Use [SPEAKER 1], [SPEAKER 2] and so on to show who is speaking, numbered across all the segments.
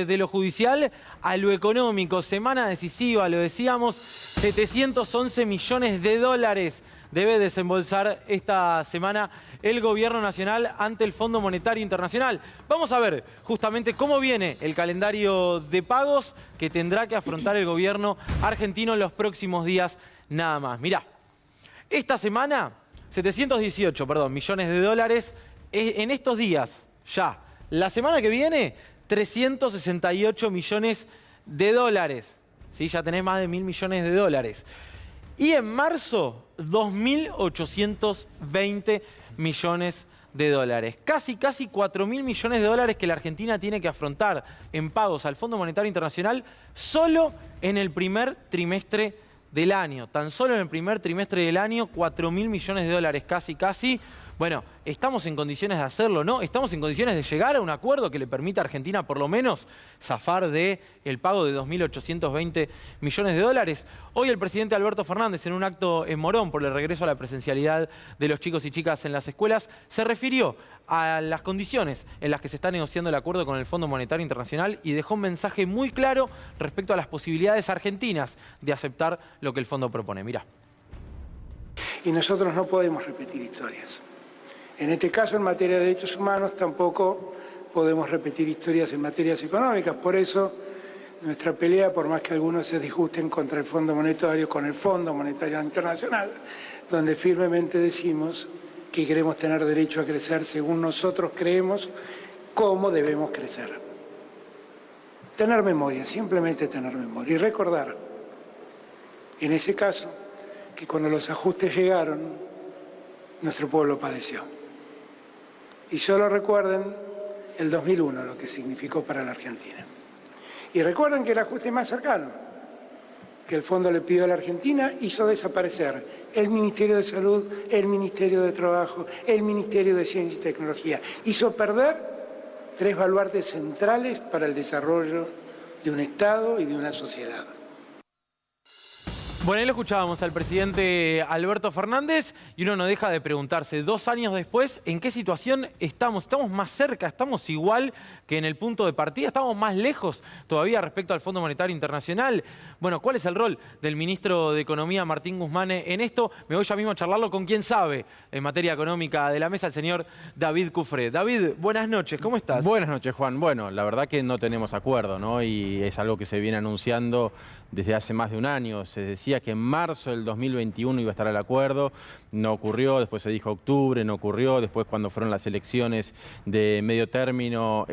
[SPEAKER 1] De lo judicial a lo económico, semana decisiva, lo decíamos, 711 millones de dólares debe desembolsar esta semana el gobierno nacional ante el Fondo Monetario Internacional. Vamos a ver justamente cómo viene el calendario de pagos que tendrá que afrontar el gobierno argentino en los próximos días nada más. Mirá, esta semana 718 millones de dólares en estos días ya. La semana que viene 368 millones de dólares. ¿Sí? Ya tenés más de 1.000 millones de dólares. Y en marzo, 2.820 millones de dólares. Casi 4.000 millones de dólares que la Argentina tiene que afrontar en pagos al Fondo Monetario Internacional solo en el primer trimestre del año. Tan solo en el primer trimestre del año, 4.000 millones de dólares, casi. Bueno, ¿estamos en condiciones de hacerlo, no? ¿Estamos en condiciones de llegar a un acuerdo que le permita a Argentina por lo menos zafar del pago de 2.820 millones de dólares? Hoy el presidente Alberto Fernández, en un acto en Morón por el regreso a la presencialidad de los chicos y chicas en las escuelas, se refirió a las condiciones en las que se está negociando el acuerdo con el Fondo Monetario Internacional y dejó un mensaje muy claro respecto a las posibilidades argentinas de aceptar lo que el fondo propone. Mirá.
[SPEAKER 2] Y nosotros no podemos repetir historias. En este caso, en materia de derechos humanos, tampoco podemos repetir historias en materias económicas. Por eso, nuestra pelea, por más que algunos se disgusten contra el Fondo Monetario, con el Fondo Monetario Internacional, donde firmemente decimos que queremos tener derecho a crecer según nosotros creemos cómo debemos crecer. Tener memoria, simplemente tener memoria. Y recordar, en ese caso, que cuando los ajustes llegaron, nuestro pueblo padeció. Y solo recuerden el 2001, lo que significó para la Argentina. Y recuerden que el ajuste más cercano que el fondo le pidió a la Argentina hizo desaparecer el Ministerio de Salud, el Ministerio de Trabajo, el Ministerio de Ciencia y Tecnología. Hizo perder 3 baluartes centrales para el desarrollo de un Estado y de una sociedad.
[SPEAKER 1] Bueno, ahí lo escuchábamos al presidente Alberto Fernández y uno no deja de preguntarse, 2 años después, ¿en qué situación estamos? ¿Estamos más cerca? ¿Estamos igual que en el punto de partida? ¿Estamos más lejos todavía respecto al Fondo Monetario Internacional? Bueno, ¿cuál es el rol del ministro de Economía, Martín Guzmán, en esto? Me voy ya mismo a charlarlo con quien sabe en materia económica de la mesa, el señor David Cufré. David, buenas noches, ¿cómo estás?
[SPEAKER 3] Buenas noches, Juan. Bueno, la verdad que no tenemos acuerdo, ¿no? Y es algo que se viene anunciando desde hace más de un año. Se decía que en marzo del 2021 iba a estar el acuerdo, no ocurrió, después se dijo octubre, no ocurrió, después cuando fueron las elecciones de medio término,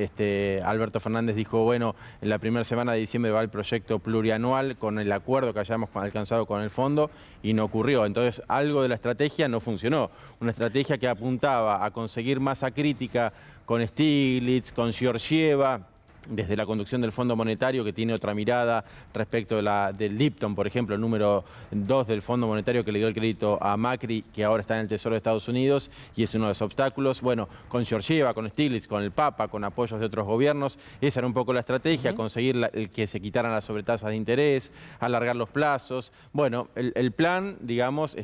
[SPEAKER 3] Alberto Fernández dijo, bueno, en la primera semana de diciembre va el proyecto plurianual con el acuerdo que hayamos alcanzado con el fondo y no ocurrió. Entonces, algo de la estrategia no funcionó. Una estrategia que apuntaba a conseguir masa crítica con Stiglitz, con Georgieva, desde la conducción del Fondo Monetario, que tiene otra mirada respecto de del Lipton, por ejemplo, el número 2 del Fondo Monetario que le dio el crédito a Macri, que ahora está en el Tesoro de Estados Unidos, y es uno de los obstáculos. Bueno, con Georgieva, con Stiglitz, con el Papa, con apoyos de otros gobiernos, esa era un poco la estrategia, conseguir el que se quitaran las sobretasas de interés, alargar los plazos. Bueno, el plan, digamos,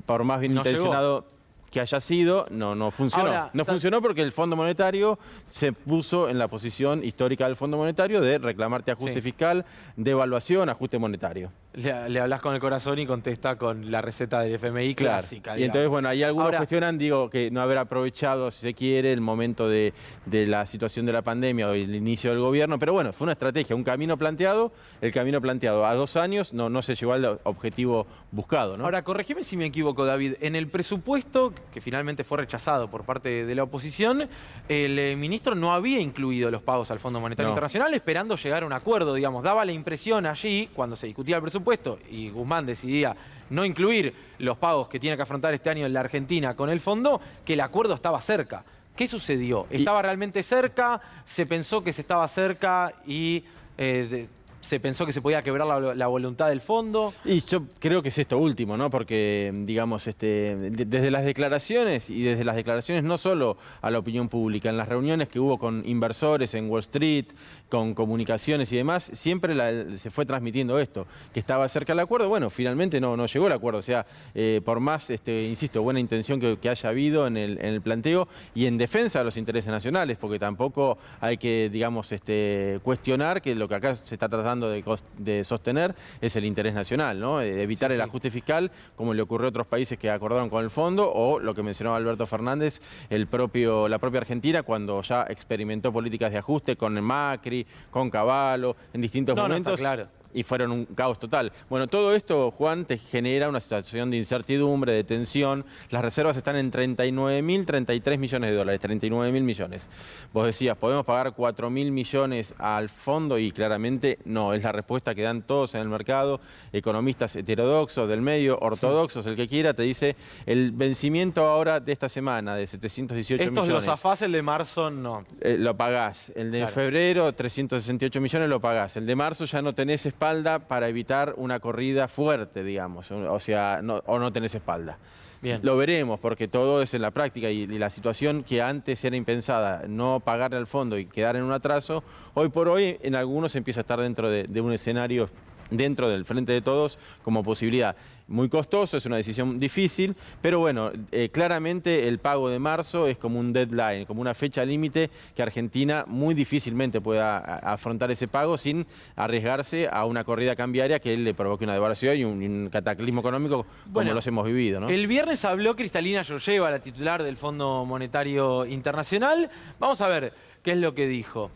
[SPEAKER 3] por más bien intencionado que haya sido, no funcionó. Ahora, no funcionó porque el Fondo Monetario se puso en la posición histórica del Fondo Monetario de reclamarte ajuste fiscal, devaluación, ajuste monetario.
[SPEAKER 1] Le hablas con el corazón y contesta con la receta del FMI clásica.
[SPEAKER 3] Y entonces, bueno, ahí algunos cuestionan, que no haber aprovechado, si se quiere, el momento de la situación de la pandemia o el inicio del gobierno. Pero bueno, fue una estrategia, un camino planteado. El camino planteado a 2 años no se llegó al objetivo buscado, ¿no?
[SPEAKER 1] Ahora, corregime si me equivoco, David. En el presupuesto, que finalmente fue rechazado por parte de la oposición, el ministro no había incluido los pagos al Fondo Monetario Internacional esperando llegar a un acuerdo, digamos. Daba la impresión allí, cuando se discutía el presupuesto, y Guzmán decidía no incluir los pagos que tiene que afrontar este año en la Argentina con el fondo, que el acuerdo estaba cerca. ¿Qué sucedió? ¿Estaba realmente cerca? ¿Se pensó que se estaba cerca y se pensó que se podía quebrar la voluntad del fondo.
[SPEAKER 3] Y yo creo que es esto último, ¿no? Porque, digamos, desde las declaraciones, y desde las declaraciones no solo a la opinión pública, en las reuniones que hubo con inversores en Wall Street, con comunicaciones y demás, siempre se fue transmitiendo esto, que estaba cerca del acuerdo. Bueno, finalmente no llegó el acuerdo. O sea, por más, insisto, buena intención que haya habido en el planteo y en defensa de los intereses nacionales, porque tampoco hay que, digamos, cuestionar que lo que acá se está tratando de sostener es el interés nacional, ¿no? Evitar el ajuste fiscal, como le ocurrió a otros países que acordaron con el fondo, o lo que mencionaba Alberto Fernández, la propia Argentina, cuando ya experimentó políticas de ajuste con Macri, con Cavallo, en distintos momentos.
[SPEAKER 1] Está claro.
[SPEAKER 3] Y fueron un caos total. Bueno, todo esto, Juan, te genera una situación de incertidumbre, de tensión. Las reservas están en 39.033 millones de dólares, 39.000 millones. Vos decías, ¿podemos pagar 4.000 millones al fondo? Y claramente no, es la respuesta que dan todos en el mercado. Economistas heterodoxos, del medio, ortodoxos, el que quiera, te dice el vencimiento ahora de esta semana de 718 millones.
[SPEAKER 1] Estos los afás, el de marzo no.
[SPEAKER 3] Lo pagás. El de febrero, 368 millones, lo pagás. El de marzo ya no tenés espalda para evitar una corrida fuerte, digamos, o sea, no tenés espalda.
[SPEAKER 1] Bien.
[SPEAKER 3] Lo veremos, porque todo es en la práctica y la situación que antes era impensada, no pagarle al fondo y quedar en un atraso, hoy por hoy en algunos empieza a estar dentro de un escenario, dentro del frente de todos, como posibilidad. Muy costoso, es una decisión difícil, pero bueno, claramente el pago de marzo es como un deadline, como una fecha límite que Argentina muy difícilmente pueda afrontar ese pago sin arriesgarse a una corrida cambiaria que le provoque una devaluación y un cataclismo económico como los hemos vivido, ¿no?
[SPEAKER 1] El viernes habló Cristalina Georgieva, la titular del Fondo Monetario Internacional. Vamos a ver qué es lo que dijo.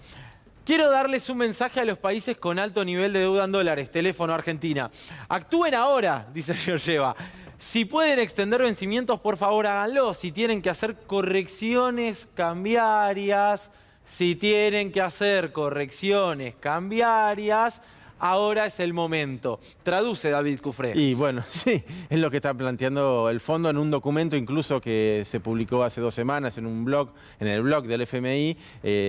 [SPEAKER 1] Quiero darles un mensaje a los países con alto nivel de deuda en dólares. Teléfono Argentina. Actúen ahora, dice Georgieva. Si pueden extender vencimientos, por favor háganlo. Si tienen que hacer correcciones cambiarias, ahora es el momento. Traduce, David Cufré.
[SPEAKER 3] Y bueno, sí, es lo que está planteando el fondo en un documento incluso que se publicó hace 2 semanas en el blog del FMI.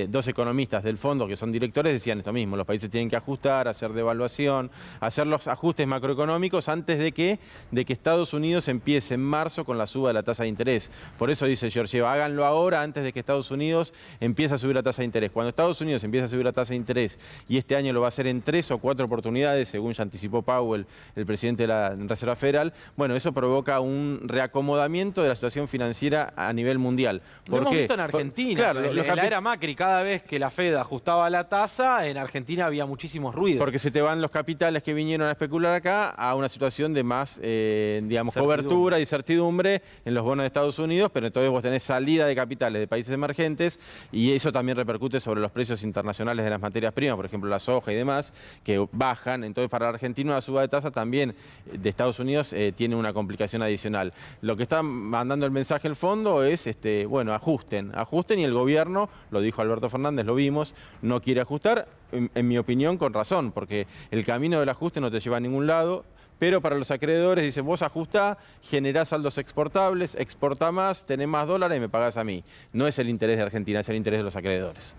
[SPEAKER 3] 2 economistas del fondo, que son directores, decían esto mismo. Los países tienen que ajustar, hacer devaluación, hacer los ajustes macroeconómicos antes de que Estados Unidos empiece en marzo con la suba de la tasa de interés. Por eso dice Georgieva, háganlo ahora antes de que Estados Unidos empiece a subir la tasa de interés. Cuando Estados Unidos empiece a subir la tasa de interés, y este año lo va a hacer en 3 o 4 oportunidades, según ya anticipó Powell, el presidente de la Reserva Federal, bueno, eso provoca un reacomodamiento de la situación financiera a nivel mundial.
[SPEAKER 1] Lo hemos visto en Argentina. Claro, en la era Macri, cada vez que la Fed ajustaba la tasa, en Argentina había muchísimos ruidos.
[SPEAKER 3] Porque se te van los capitales que vinieron a especular acá a una situación de más, digamos, cobertura y certidumbre en los bonos de Estados Unidos, pero entonces vos tenés salida de capitales de países emergentes y eso también repercute sobre los precios internacionales de las materias primas, por ejemplo, la soja y demás, que bajan. Entonces, para la Argentina una suba de tasa también de Estados Unidos tiene una complicación adicional. Lo que está mandando el mensaje el fondo es, bueno, ajusten y el gobierno, lo dijo Alberto Fernández, lo vimos, no quiere ajustar, en mi opinión, con razón, porque el camino del ajuste no te lleva a ningún lado. Pero para los acreedores, dicen, vos ajustá, generás saldos exportables, exportá más, tenés más dólares y me pagás a mí. No es el interés de Argentina, es el interés de los acreedores.